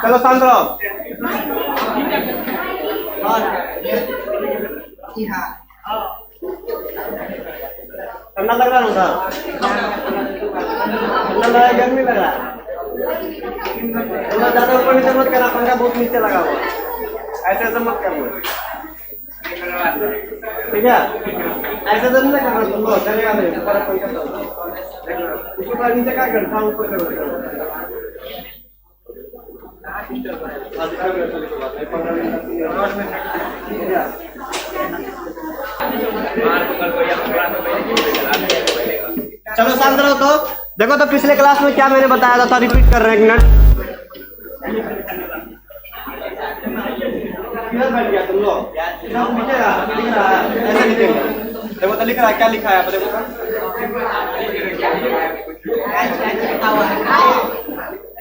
चलो शांत रहो। ठंडा लग रहा है ना? ठंडा लग रहा है, गर्मी लग रहा है? ज्यादा ऊपर नीचे मत करना, पंखा बहुत नीचे लगा हुआ, ऐसे ऐसे मत करना, ठीक है? ऐसे तो नहीं करना तुम लोग, चलेगा नहीं, ऊपर पंखा ऊपर नीचे क्या करता हूँ, ऊपर चलो शांत रहो। तो देखो, तो पिछले क्लास में क्या मैंने बताया था, रिपीट कर रहे हैं, एक मिनट। बैठ गया तुम लोग, ऐसे लिखेंगे। देखो तो लिख रहा है, क्या लिखा है? देखो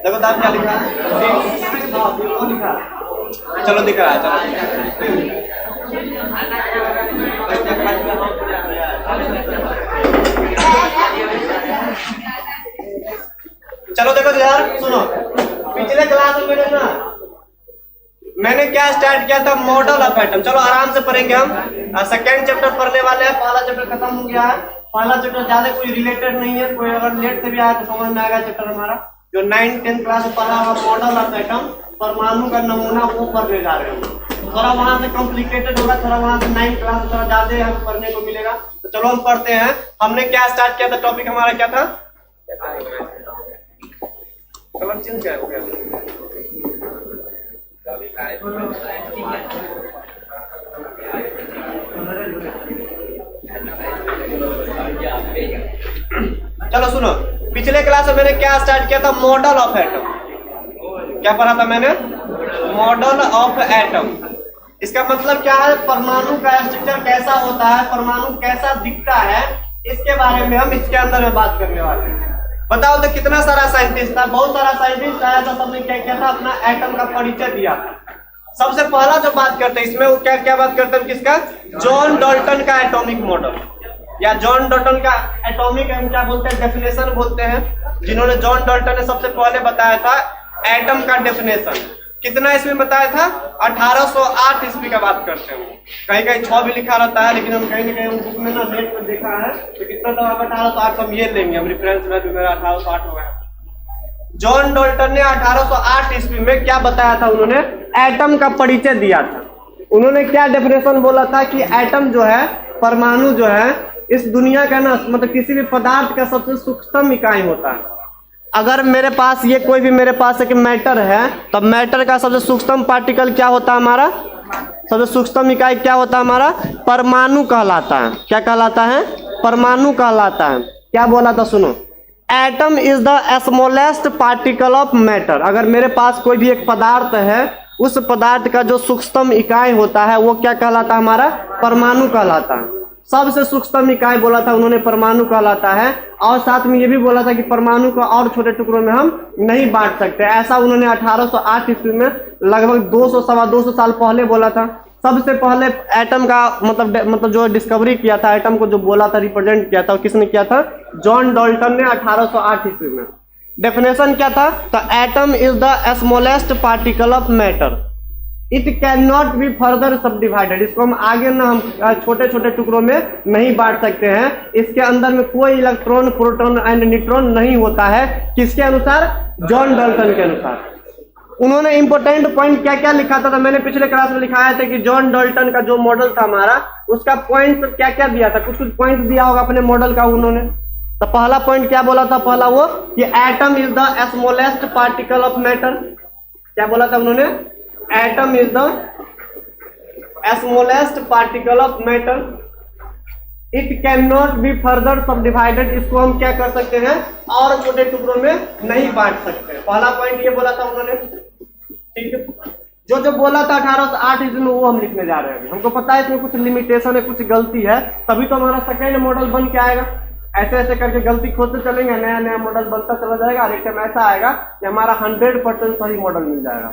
देखो तो क्या लिखा है? चलो दिख रहा है, चलो देखो यार, सुनो, पिछले क्लास में मैंने क्या स्टार्ट किया था? Model of atom. चलो आराम से पढ़ेंगे हम। सेकेंड चैप्टर पढ़ने वाले हैं, पहला चैप्टर खत्म हो गया है। पहला चैप्टर ज्यादा कोई रिलेटेड नहीं है, कोई अगर लेट से भी आया तो समझ में आएगा चैप्टर हमारा जो 9th-10th क्लास में पढ़ा हुआ मॉडल ऑफ एटम, परमाणु का नमूना, वो पढ़ने जा रहे हैं। थोड़ा वहां से कॉम्प्लिकेटेड होगा, थोड़ा वहां से 9th क्लास थोड़ा ज्यादा हमें पढ़ने को मिलेगा। तो चलो हम पढ़ते हैं। हमने क्या स्टार्ट किया था? टॉपिक हमारा क्या था? कलर चेंज क्या हो गया? चलो सुनो, पिछले क्लास में मैंने क्या स्टार्ट किया था? Model of atom. क्या पढ़ा था मैंने? Model of atom. इसका मतलब क्या है? परमाणु का स्ट्रक्चर कैसा होता है, परमाणु कैसा दिखता है, इसके बारे में हम इसके अंदर में बात करने वाले हैं। बताओ तो कितना सारा साइंटिस्ट था, बहुत सारा साइंटिस्ट आया था, सबने क्या किया था? अपना एटम का परिचय दिया था। सबसे पहला जो बात करते हैं इसमें, वो क्या क्या बात करते हैं? किसका? जॉन डाल्टन का एटॉमिक मॉडल, या जॉन डाल्टन का एटॉमिक हम क्या बोलते हैं? डेफिनेशन बोलते हैं, जिन्होंने जॉन डाल्टन ने सबसे पहले बताया था एटम का डेफिनेशन। कितना ईस्वी में बताया था? 1808 ईस्वी का बात करते हैं। कहीं कहीं 6 भी लिखा रहता है, लेकिन हम कहीं ना कहीं बुक में ना नेट पर देखा है तो कितना तो 1808 हम ये लेंगे, हम रेफरेंस में भी मेरा 1808 होगा। जॉन डाल्टन ने 1808 ईस्वी में क्या बताया था? उन्होंने एटम का परिचय दिया था। उन्होंने क्या डेफिनेशन बोला था कि एटम जो है, परमाणु जो है, इस दुनिया का ना, मतलब किसी भी पदार्थ का सबसे सूक्ष्म इकाई होता है। अगर मेरे पास ये कोई भी मेरे पास एक मैटर है, तो मैटर का सबसे सूक्ष्म पार्टिकल क्या होता है हमारा? सबसे सूक्ष्म इकाई क्या होता है हमारा? परमाणु कहलाता है। क्या कहलाता है? परमाणु कहलाता है। क्या बोला था? सुनो, atom is the smallest particle of matter. अगर मेरे पास कोई भी एक पदार्थ है, उस पदार्थ का जो सूक्ष्म इकाई होता है वो क्या कहलाता है हमारा? परमाणु कहलाता है। सबसे सूक्ष्म इकाई बोला था उन्होंने, परमाणु कहलाता है। और साथ में ये भी बोला था कि परमाणु को और छोटे टुकड़ों में हम नहीं बांट सकते। ऐसा उन्होंने 1808 ईस्वी में लगभग 200-225 साल पहले बोला था। सबसे पहले एटम का मतलब जो डिस्कवरी किया था, एटम को जो बोला था, रिप्रेजेंट किया था, किसने किया था? जॉन डाल्टन ने 1808 ईस्वी में। डेफिनेशन क्या था? तो atom is the smallest particle of matter, it can not be further सब डिवाइडेड। इसको हम आगे ना हम छोटे छोटे टुकड़ों में नहीं बांट सकते हैं। इसके अंदर में कोई इलेक्ट्रॉन, प्रोटॉन एंड न्यूट्रॉन नहीं होता है। किसके अनुसार? जॉन डाल्टन के अनुसार। उन्होंने इंपॉर्टेंट पॉइंट क्या क्या लिखा था? तो मैंने पिछले क्लास में लिखाया था कि जॉन डाल्टन का जो मॉडल था हमारा, उसका पॉइंट क्या क्या दिया था? कुछ कुछ पॉइंट दिया होगा अपने मॉडल का उन्होंने। तो पहला पॉइंट क्या बोला था? पहला वो कि atom is the smallest particle of matter. क्या बोला था उन्होंने? Atom is the smallest particle of matter, it can not be further सब डिवाइडेड। इसको हम क्या कर सकते हैं? और छोटे टुकड़ों में नहीं बांट सकते। पहला पॉइंट ये बोला था उन्होंने, ठीक है। जो बोला था 1808 ईस्वी में, वो हम लिखने जा रहे हैं। हमको पता है इसमें कुछ लिमिटेशन है, कुछ गलती है, तभी तो हमारा सेकेंड मॉडल बन के आएगा। ऐसे ऐसे करके गलती खोदते चलेंगे, नया नया मॉडल बनता चला जाएगा, और एक टाइम ऐसा आएगा कि हमारा 100% सही मॉडल मिल जाएगा।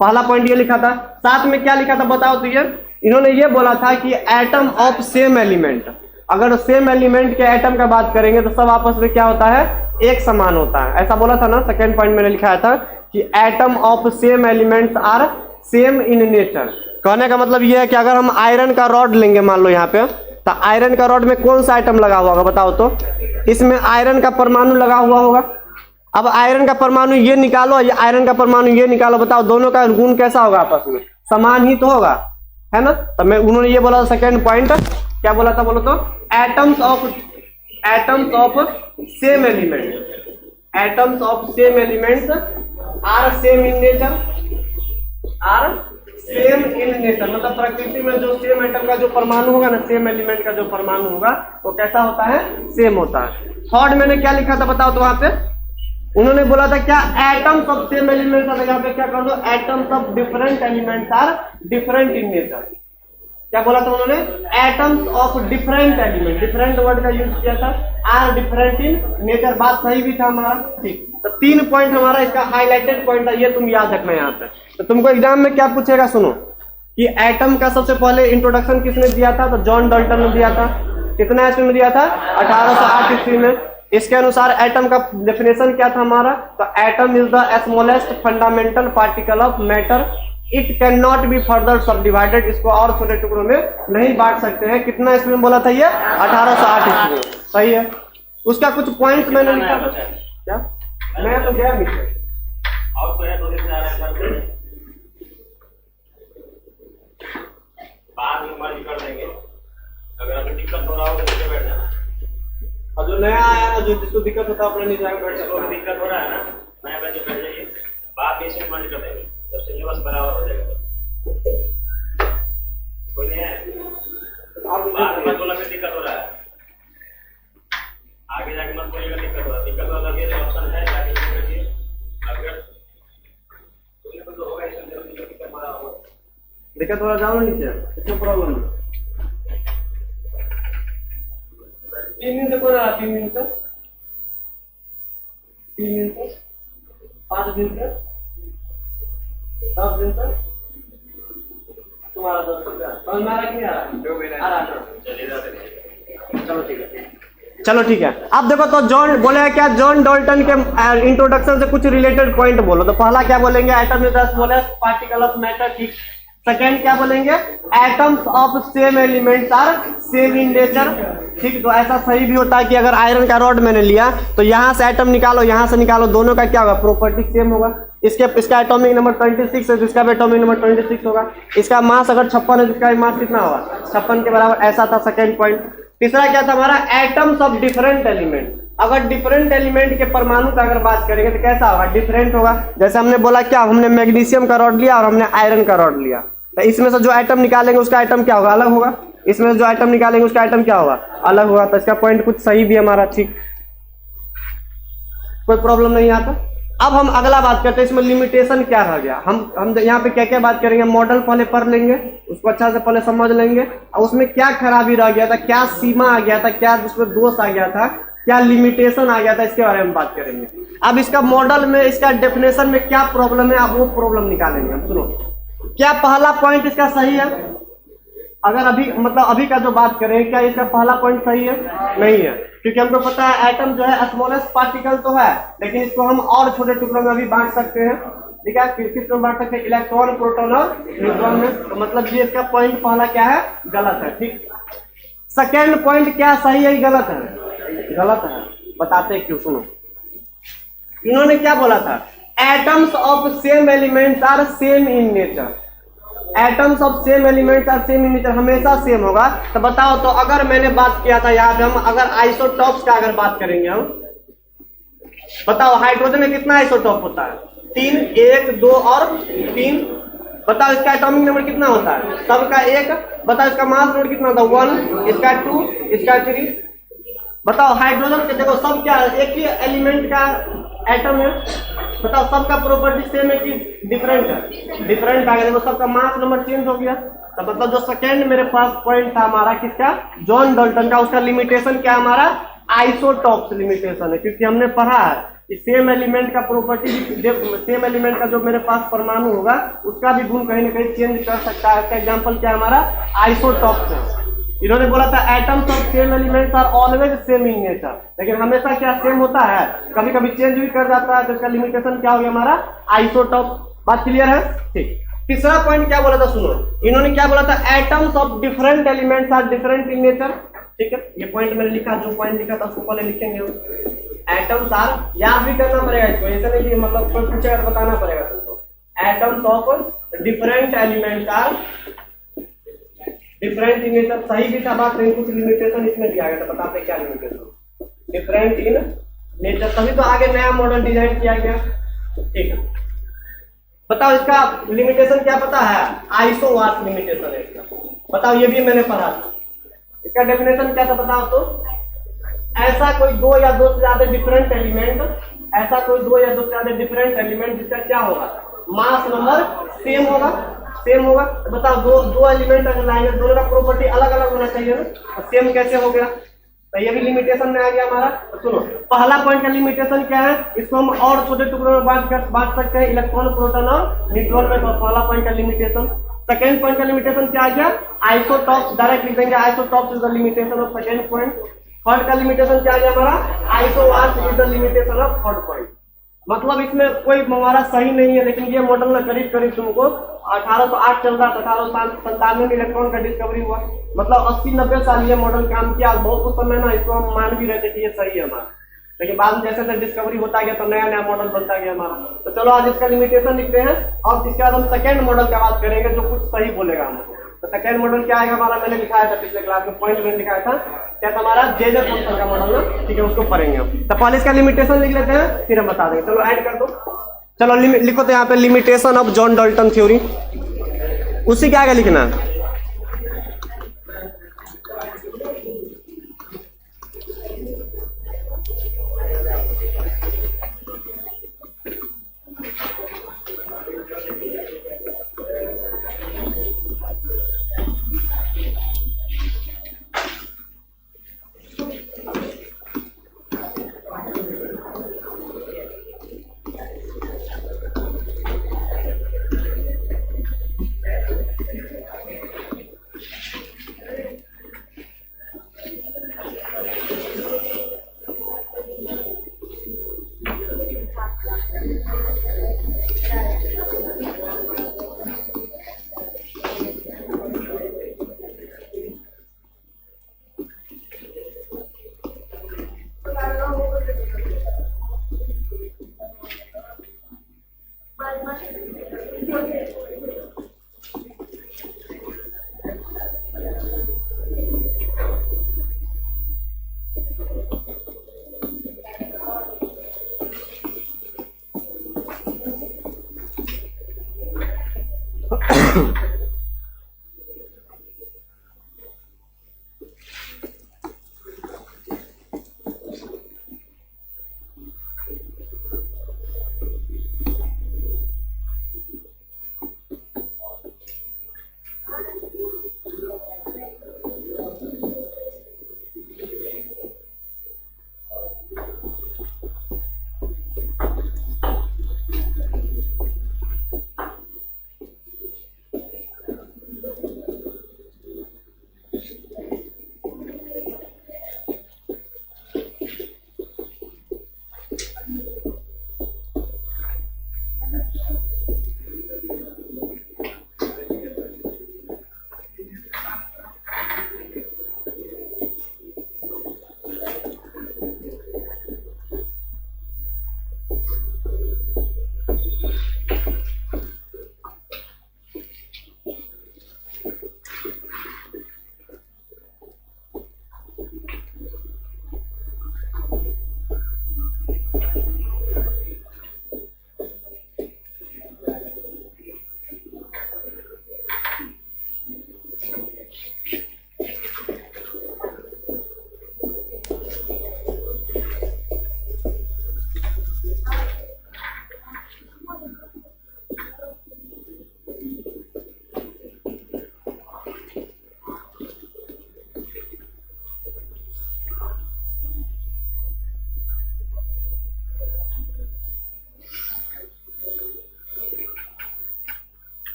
पहला पॉइंट ये लिखा था। साथ में क्या लिखा था बताओ तो? ये इन्होंने ये बोला था कि एटम ऑफ सेम एलिमेंट, अगर सेम एलिमेंट के एटम का बात करेंगे तो सब आपस में क्या होता है? एक समान होता है। ऐसा बोला था ना, सेकंड पॉइंट मैंने लिखाया था कि atom of same elements are same in nature. कहने का मतलब ये है कि अगर हम आयरन का रॉड लेंगे, मान लो यहाँ पे, तो आयरन का रॉड में कौन सा आइटम लगा हुआ होगा बताओ तो? इसमें आयरन का परमाणु लगा हुआ होगा। अब आयरन का परमाणु ये निकालो, ये आयरन का परमाणु ये निकालो, बताओ दोनों का गुण कैसा होगा? आपस में समान ही तो होगा, है ना? तो मैं उन्होंने ये बोला सेकंड पॉइंट, क्या बोला था बोलो तो? Atoms of same elements are same in nature, मतलब प्रकृति में जो सेम एटम का जो परमाणु होगा ना, सेम एलिमेंट का जो परमाणु होगा वो कैसा होता है? सेम होता है। थर्ड मैंने क्या लिखा था बताओ तो? वहां पे उन्होंने बोला था क्या? एटम्स ऑफ सेम एलिमेंट्स, यहाँ पे क्या कर दो? Atoms of different elements are different in nature. क्या बोला था उन्होंने? Atoms of different element, different word का यूज किया था, आर डिफरेंट इन नेचर। बात सही भी था हमारा, ठीक। तो 3 पॉइंट हमारा इसका हाईलाइटेड पॉइंट है, ये तुम याद रखना यहाँ पे। तो तुमको एग्जाम में क्या पूछेगा सुनो, कि एटम का सबसे पहले इंट्रोडक्शन किसने दिया था? तो जॉन डाल्टन ने दिया था। कितना ईस्वी में दिया था? 1808 ईस्वी में। इसके अनुसार एटम का डेफिनेशन क्या था हमारा? तो atom is the smallest fundamental particle of matter, it can not be further सब डिवाइडेड। इसको और छोटे टुकड़ों में नहीं बांट सकते हैं। कितना ईस्वी में बोला था ये? 1808 ईस्वी में। सही है। उसका कुछ पॉइंट्स मैंने लिखा था क्या? मैं तो गया लिखा और तो है, 2 दिन से आ रहा है बाद में मर्ज कर देंगे। अगर अभी दिक्कत हो रहा हो तो नीचे बैठ जाना। और जो नया आया ना, जो जिसको दिक्कत होता है अपने नीचे आके बैठ सकता है। दिक्कत हो रहा है ना, नया बैठ जाइए, बाद में इसे मर्ज कर देंगे, जब सिलेबस बराबर हो जाएगा। कोई नहीं है और बाद में बोला कि दिक्कत हो रहा है, आगे जाके मत बोलिएगा दिक्कत हो रहा है। दिक्कत वाला ये ऑप्शन है, जाके देखिए। अगर तो होगा इसमें दिक्कत हो रहा हो, दिक्कत हो रहा, जाओ नीचे, इसमें प्रॉब्लम नहीं। 3 दिन से कोई रहा? 3 दिन से, 3 दिन से, 5 दिन से, 10 दिन से तुम्हारा 10 दिन समझ में आ रहा कि नहीं आ रहा? आ रहा। चलो ठीक है, चलो ठीक है। अब देखो तो जॉन बोले क्या? जॉन डाल्टन के इंट्रोडक्शन से कुछ रिलेटेड पॉइंट बोलो। तो पहला क्या बोलेंगे? Atom is the smallest particle of matter, ठीक। सेकेंड क्या बोलेंगे? Atoms of same elements are same in nature, ठीक। तो ऐसा सही भी होता है कि अगर आयरन का रॉड मैंने लिया तो यहाँ से एटम निकालो, यहाँ से निकालो, दोनों का क्या होगा? प्रॉपर्टी सेम होगा। इसका एटॉमिक नंबर 26 है, जिसका भी एटॉमिक नंबर 26 होगा। इसका मास अगर 56 है, जिसका मास कितना होगा? 56 के बराबर। ऐसा था सेकेंड पॉइंट। तीसरा क्या था हमारा? Atoms of different element. अगर डिफरेंट एलिमेंट के परमाणु का अगर बात करेंगे तो कैसा होगा? डिफरेंट होगा। जैसे हमने बोला क्या, हमने मैग्नीशियम का रॉड लिया और हमने आयरन का रॉड लिया, तो इसमें से जो एटम निकालेंगे उसका आइटम क्या होगा? अलग होगा। इसमें से जो आइटम निकालेंगे उसका आइटम क्या होगा? अलग होगा। तो इसका पॉइंट कुछ सही भी हमारा, ठीक, कोई प्रॉब्लम नहीं आता। अब हम अगला बात करते हैं, इसमें लिमिटेशन क्या रह गया। हम यहाँ पे क्या क्या बात करेंगे? मॉडल पहले पढ़ लेंगे, उसको अच्छा से पहले समझ लेंगे, और उसमें क्या खराबी रह गया था, क्या सीमा आ गया था, क्या उसमें दोष आ गया था, क्या लिमिटेशन आ गया था, इसके बारे में बात करेंगे। अब इसका मॉडल में, इसका डेफिनेशन में क्या प्रॉब्लम है, अब वो प्रॉब्लम निकालेंगे हम। सुनो, क्या पहला पॉइंट इसका सही है? अगर अभी मतलब अभी का जो बात करें, क्या इसका पहला पॉइंट सही है? नहीं है, क्योंकि हमको पता है एटम जो है स्मॉलेस्ट पार्टिकल तो है, लेकिन इसको हम और छोटे टुकड़ों में भी बांट सकते हैं, ठीक है। किस में बांट सकते हैं? इलेक्ट्रॉन, प्रोटॉन और न्यूट्रॉन में। तो मतलब ये इसका पॉइंट पहला क्या है? गलत है, ठीक। सेकेंड पॉइंट क्या सही है, गलत है? गलत है, बताते हैं क्यों, सुनो। इन्होंने क्या बोला था? Atoms of same elements are same in nature. Atoms of same elements are same in nature, हमेशा सेम होगा। तो बताओ तो, अगर मैंने बात किया था यहाँ पे, हम अगर आइसोटॉप्स का अगर बात करेंगे हम, बताओ हाइड्रोजन में कितना आइसोटॉप होता है? 3, 1, 2 और 3। बताओ इसका एटॉमिक नंबर कितना होता है? सबका 1। बताओ इसका मास नंबर कितना होता है? 1, इसका 2, इसका 3। बताओ हाइड्रोजन के देखो सब क्या है? एक ही एलिमेंट का एटम है। बताओ सबका प्रॉपर्टी सेम है कि डिफरेंट है? डिफरेंट आ गया। देखो सबका मास नंबर चेंज हो गया। तो मतलब जो सेकेंड मेरे पास पॉइंट था हमारा किसका? जॉन डाल्टन का, उसका लिमिटेशन क्या हमारा? आइसोटॉप्स लिमिटेशन है, क्योंकि हमने पढ़ा है कि सेम एलिमेंट का प्रॉपर्टी, सेम एलिमेंट का जो मेरे पास परमाणु होगा उसका भी गुण कहीं ना कहीं चेंज कर सकता है। इसका एग्जांपल क्या हमारा? आइसोटॉप्स है। इन्होंने बोला था atoms of same elements are always same in nature, लेकिन हमेशा क्या सेम होता है, कभी कभी चेंज भी कर जाता है, तो इसका लिमिटेशन क्या हो गया हमारा आइसोटॉप। बात क्लियर है? ठीक। तीसरा पॉइंट क्या बोला था, सुनो, इन्होंने क्या बोला था, atoms of different elements are different in nature. ठीक है, ये पॉइंट मैंने लिखा, जो पॉइंट लिखा था उसको पहले लिखेंगे हम। एटम्स आर, याद भी करना पड़ेगा इसको, ऐसा नहीं कि मतलब कोई पूछेगा तो बताना पड़ेगा तुमको। Atoms of different elements are different in nature, सही भी था बात, लेकिन कुछ लिमिटेशन इसमें दिया गया था, बताते क्या लिमिटेशन, डिफरेंट इन नेचर, तभी तो आगे नया मॉडल डिजाइन किया गया। ठीक है, बताओ इसका लिमिटेशन क्या पता है, आइसोवार्स लिमिटेशन है इसका, बताओ, ये भी मैंने पढ़ा था। इसका डेफिनेशन क्या था बताओ तो, ऐसा कोई दो या दो से ज्यादा डिफरेंट एलिमेंट, ऐसा कोई दो या दो से ज्यादा डिफरेंट एलिमेंट जिसका क्या होगा, मास नंबर सेम होगा, सेम होगा। तो बताओ दो एलिमेंट अगर लाएंगे, दोनों का प्रॉपर्टी अलग अलग होना चाहिए ना, तो सेम कैसे हो गया, तो ये भी लिमिटेशन में आ गया हमारा। तो सुनो, पहला पॉइंट का लिमिटेशन क्या है, इसको हम और छोटे टुकड़ों में बांट सकते हैं, इलेक्ट्रॉन, प्रोटॉन और न्यूट्रॉन में, तो पहला पॉइंट का लिमिटेशन। सेकेंड पॉइंट का लिमिटेशन क्या आ गया, आइसोटॉप्स, डायरेक्ट लिख देंगे, isotopes is the limitation of second point. Third का लिमिटेशन क्या आ गया हमारा, isobars is the limitation of third point. मतलब इसमें कोई हमारा सही नहीं है, लेकिन ये मॉडल में करीब करीब तुमको 1808 चल रहा था, 1897 में इलेक्ट्रॉन का डिस्कवरी हुआ, मतलब 80-90 साल ये मॉडल काम किया। बहुत उस समय ना इसको हम मान भी रहे थे कि ये सही है हमारा, लेकिन बाद में जैसे जैसे डिस्कवरी होता गया तो नया नया मॉडल बनता गया हमारा। तो चलो आज इसका लिमिटेशन लिखते हैं, और इसके बाद हम सेकेंड मॉडल की बात करेंगे जो कुछ सही बोलेगा हमको। तो सेकेंड मॉडल क्या आएगा हमारा, मैंने लिखाया था पिछले क्लास में, पॉइंट में लिखाया था क्या था हमारा, जे फंक्शन का मॉडल ना। ठीक है, उसको पढ़ेंगे हम। तो पहले इसका लिमिटेशन लिख लेते हैं, फिर हम बता देंगे। चलो ऐड कर दो, चलो लिखो तो यहाँ पे limitation of John Dalton theory, उसी क्या आगे लिखना है,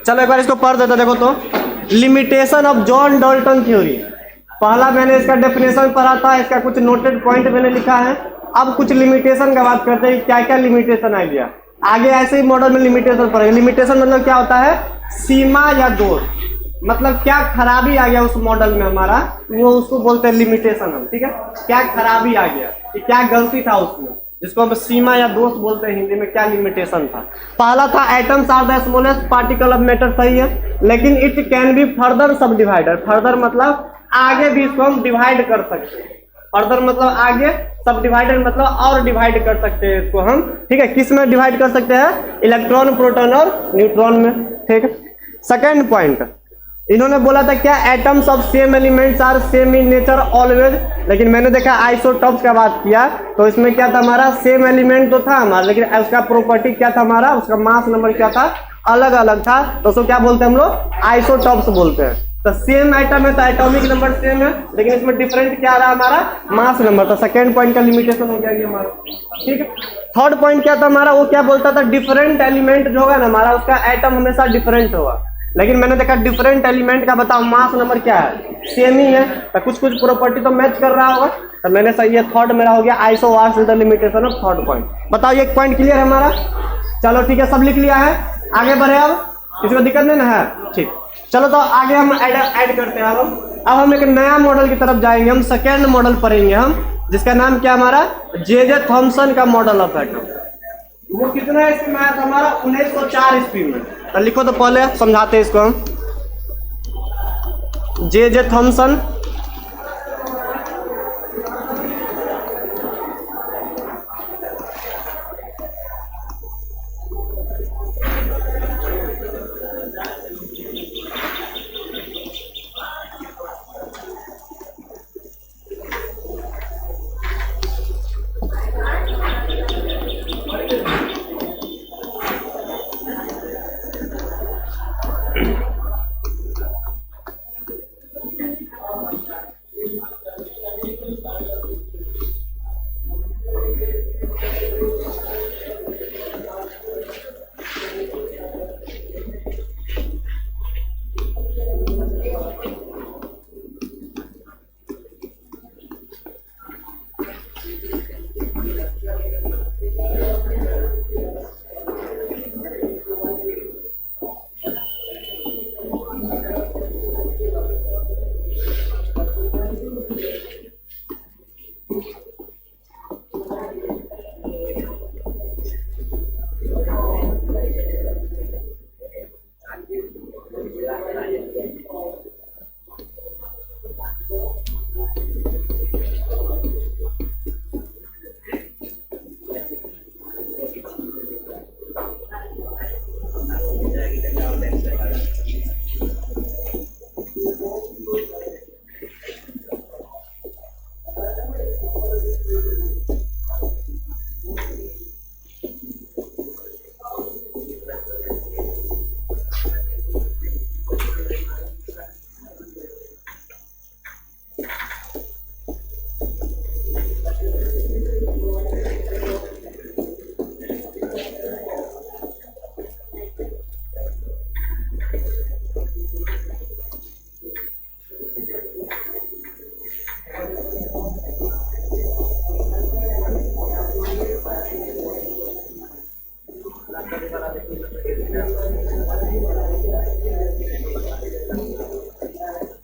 चलो एक बार इसको पढ़ देते, देखो तो limitation of John Dalton theory. पहला मैंने इसका डेफिनेशन पढ़ा था, इसका कुछ नोटेड पॉइंट मैंने लिखा है। अब कुछ लिमिटेशन का बात करते हैं, क्या क्या लिमिटेशन आ गया। आगे ऐसे ही मॉडल में लिमिटेशन पढ़ेंगे। लिमिटेशन मतलब क्या होता है, सीमा या दोष, मतलब क्या खराबी आ गया उस मॉडल में हमारा, वो उसको बोलते हैं लिमिटेशन हम, ठीक है। क्या खराबी आ गया, कि क्या गलती था उसमें, जिसको हम सीमा या दोष बोलते हैं हिंदी में, क्या लिमिटेशन था। पहला था atoms are the smallest particle of matter, सही है, लेकिन it can be further subdivided. Further मतलब आगे भी इसको हम डिवाइड कर सकते हैं। फर्दर मतलब आगे, सब डिवाइडेड मतलब और डिवाइड कर सकते हैं इसको हम, ठीक है। किस में डिवाइड कर सकते हैं, इलेक्ट्रॉन, प्रोटॉन और न्यूट्रॉन में, ठीक है। सेकेंड पॉइंट इन्होंने बोला था क्या, atoms of same elements are same in nature always, लेकिन मैंने देखा आइसोटॉप्स का बात किया तो इसमें क्या था हमारा, सेम एलिमेंट तो था हमारा, लेकिन उसका प्रॉपर्टी क्या था हमारा, उसका मास नंबर क्या था, अलग अलग था, तो उसको क्या बोलते हैं हम लोग, आइसोटॉप्स बोलते हैं। तो सेम एटम है तो एटॉमिक नंबर सेम है, लेकिन इसमें डिफरेंट क्या रहा हमारा, मास नंबर। तो सेकेंड पॉइंट का लिमिटेशन हो गया ये हमारा, ठीक है। थर्ड पॉइंट क्या था हमारा, वो क्या बोलता था, डिफरेंट एलिमेंट जो होगा ना हमारा, उसका एटम हमेशा डिफरेंट होगा, लेकिन मैंने देखा डिफरेंट एलिमेंट का बताओ मास नंबर क्या है, सेम ही है, तो कुछ कुछ प्रॉपर्टी तो मैच कर रहा होगा, तो मैंने सही है, थर्ड मेरा हो गया isobars is the limitation of third point. बताओ ये पॉइंट क्लियर है हमारा, चलो ठीक है, सब लिख लिया है, आगे बढ़े, अब किसी को दिक्कत नहीं ना है, ठीक। चलो तो आगे हम ऐड करते हैं। अब हम एक नया मॉडल की तरफ जाएंगे, हम सेकेंड मॉडल पढ़ेंगे हम, जिसका नाम क्या हमारा, जे थॉमसन का मॉडल ऑफ एटम। वो कितना ईस्वी में आया था हमारा, 1904 ईस्वी में। तो लिखो तो पहले समझाते हैं इसको हम, जे थॉमसन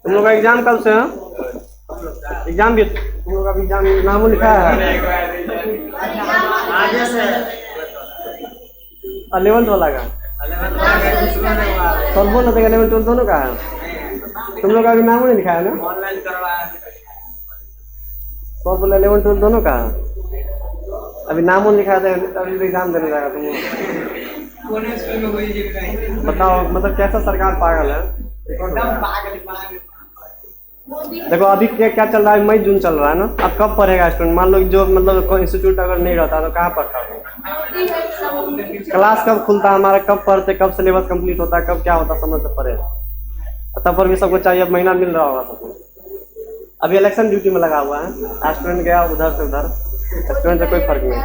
तुम लोग का एग्जाम कब से है? एग्जाम भी तुम लोग का एग्जाम नाम लिखा है 11th वाला का सब बोल रहे 11 12 दोनों का है। तुम लोग का अभी नाम नहीं लिखा है ना? ऑनलाइन करवाया सब बोले 11 12 दोनों का है। अभी नाम लिखा था अभी एग्जाम देने जाएगा तुम लोग। बताओ मतलब कैसा सरकार पागल है। देखो अभी क्या चल रहा है, मई जून चल रहा है ना। अब कब पढ़ेगा स्टूडेंट? मान लो जो मतलब इंस्टीट्यूट अगर नहीं रहता तो कहाँ पढ़ता है? क्लास कब खुलता है हमारा, कब पढ़ते, कब सिलेबस कंप्लीट होता है, कब क्या होता है, समझ से पढ़े। तब पर भी सबको चाहिए, अब महीना मिल रहा होगा सबको। अभी इलेक्शन ड्यूटी में लगा हुआ है, स्टूडेंट गया उधर से उधर, स्टूडेंट से कोई फर्क नहीं।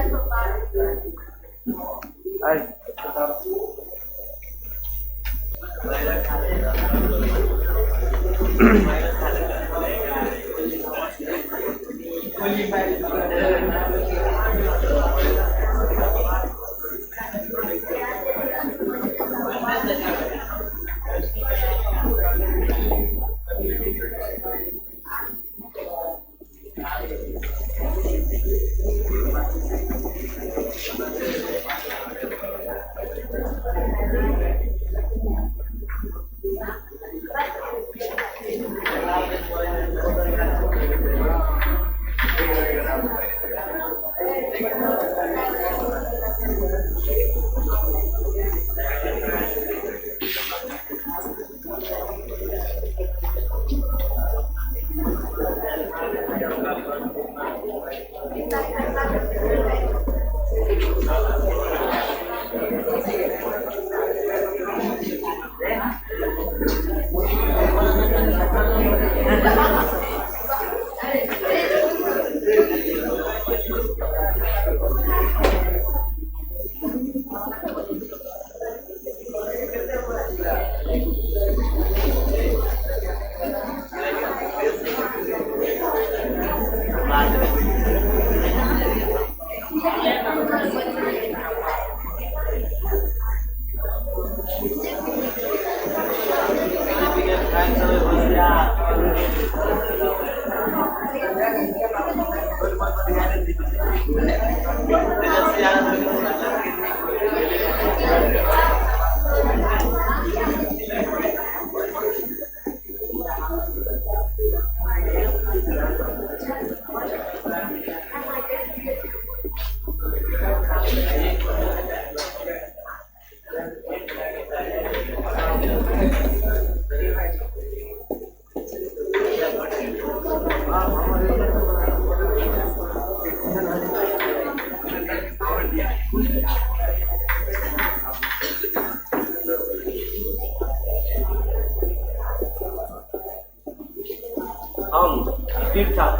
हम ठीक ठाक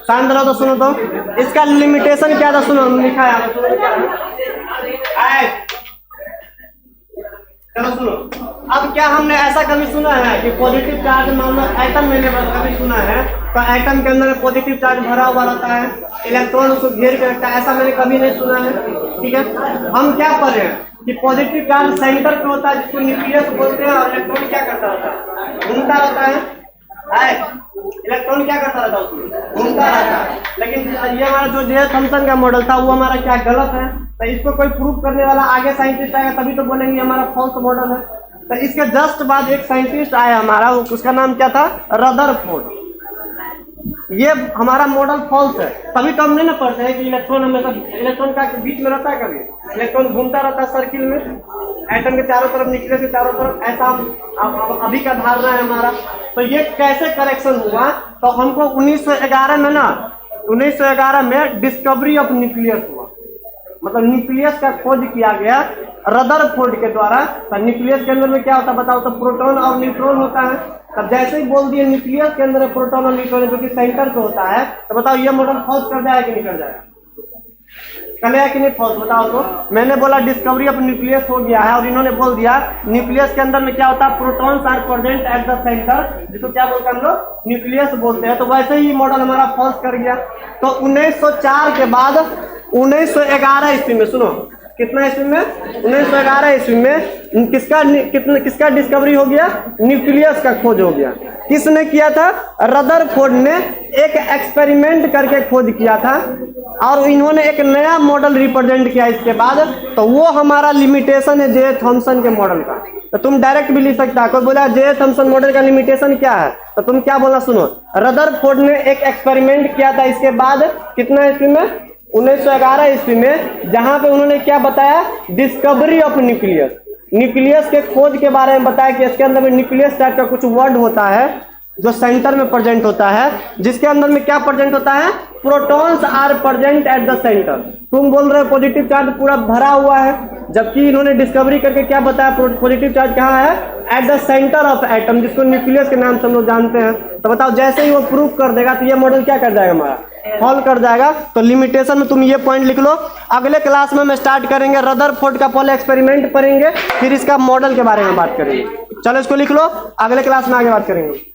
शांत रहो तो सुनो तो इसका लिमिटेशन क्या था, सुनो लिखा है, चलो सुनो। अब क्या हमने ऐसा कभी सुना है कि पॉजिटिव चार्ज मान लो एटम मैंने कभी सुना है तो एटम के अंदर पॉजिटिव चार्ज भरा हुआ रहता है, इलेक्ट्रॉन उसको घेर के रखता है, ऐसा मैंने कभी नहीं सुना है। ठीक है, हम क्या पढ़ रहे हैं कि पॉजिटिव चार्ज सेंटर पे होता है जिसको न्यूक्लियस बोलते हैं, और इलेक्ट्रॉन क्या करता रहता है, घूमता रहता है। इलेक्ट्रॉन क्या करता रहता है, उसमें घूमता रहता है। लेकिन ये हमारा जो जे थॉम्सन का मॉडल था वो हमारा क्या गलत है, तो इसको कोई प्रूव करने वाला आगे साइंटिस्ट आएगा तभी तो बोलेंगे हमारा फॉल्स मॉडल है। तो इसके जस्ट बाद एक साइंटिस्ट आया हमारा, उसका नाम क्या था, रदरफोर्ड। ये हमारा मॉडल फॉल्स है, तभी तो हम नहीं ना पढ़ते हैं कि इलेक्ट्रॉन हमेशा इलेक्ट्रॉन का बीच में रहता है, कभी इलेक्ट्रॉन घूमता रहता है सर्किल में, एटम के चारों तरफ, न्यूक्लियस के चारों तरफ, ऐसा अभी का धारणा है हमारा। तो ये कैसे करेक्शन हुआ, तो हमको 1911 में ना 1911 में डिस्कवरी ऑफ न्यूक्लियस हुआ, मतलब न्यूक्लियस का खोज किया गया रदरफोर्ड के द्वारा। तो न्यूक्लियस के अंदर में क्या होता है बताओ, तो प्रोटॉन और न्यूट्रॉन होता है। तब जैसे ही बोल दिए न्यूक्लियस के अंदर प्रोटॉन और न्यूट्रॉन जो कि सेंटर पे होता है, तो बताओ ये मॉडल फॉल्स कर जाएगा कि नहीं कर जाएगा, करेगा कि नहीं फॉल्स, बताओ तो। मैंने बोला डिस्कवरी ऑफ न्यूक्लियस हो गया है, और इन्होंने बोल दिया न्यूक्लियस के अंदर में क्या होता है, protons are present at the centre, जिसको क्या बोलते हैं हम लोग, न्यूक्लियस बोलते हैं। तो वैसे ही मॉडल हमारा फॉल्स कर गया। तो 1904 के बाद 1911 ईस्वी में, सुनो कितना ईस्वी में, 1911 ईस्वी में किसका डिस्कवरी हो गया, न्यूक्लियस का खोज हो गया। किसने किया था, रदरफोर्ड ने एक एक्सपेरिमेंट करके खोज किया था, और इन्होंने एक नया मॉडल रिप्रेजेंट किया इसके बाद। तो वो हमारा लिमिटेशन है जे थॉम्सन के मॉडल का। तो तुम डायरेक्ट भी लिख सकता है, कोई बोला जे थॉम्सन मॉडल का लिमिटेशन क्या है, तो तुम क्या बोला, सुनो रदरफोर्ड ने एक एक्सपेरिमेंट किया था इसके बाद, कितना ईस्वी में, 1911 ईस्वी में, जहां पे उन्होंने क्या बताया, डिस्कवरी ऑफ न्यूक्लियस, न्यूक्लियस के खोज के बारे में बताया कि इसके अंदर में न्यूक्लियस टाइप का कुछ वर्ड होता है जो सेंटर में प्रेजेंट होता है, जिसके अंदर में क्या प्रेजेंट होता है, protons are present at the centre. तुम बोल रहे हो पॉजिटिव चार्ज पूरा भरा हुआ है, जबकि इन्होंने डिस्कवरी करके क्या बताया, पॉजिटिव चार्ज कहाँ है, eight the centre of atom, जिसको न्यूक्लियस के नाम से हम लोग जानते हैं। तो बताओ जैसे ही वो प्रूव कर देगा तो ये मॉडल क्या कर जाएगा, हमारा फॉल कर जाएगा। तो लिमिटेशन में तुम ये पॉइंट लिख लो। अगले क्लास में मैं स्टार्ट करेंगे रदरफोर्ड का पहले एक्सपेरिमेंट पढ़ेंगे, फिर इसका मॉडल के बारे में बात करेंगे। चलो इसको लिख लो, अगले क्लास में आगे बात करेंगे।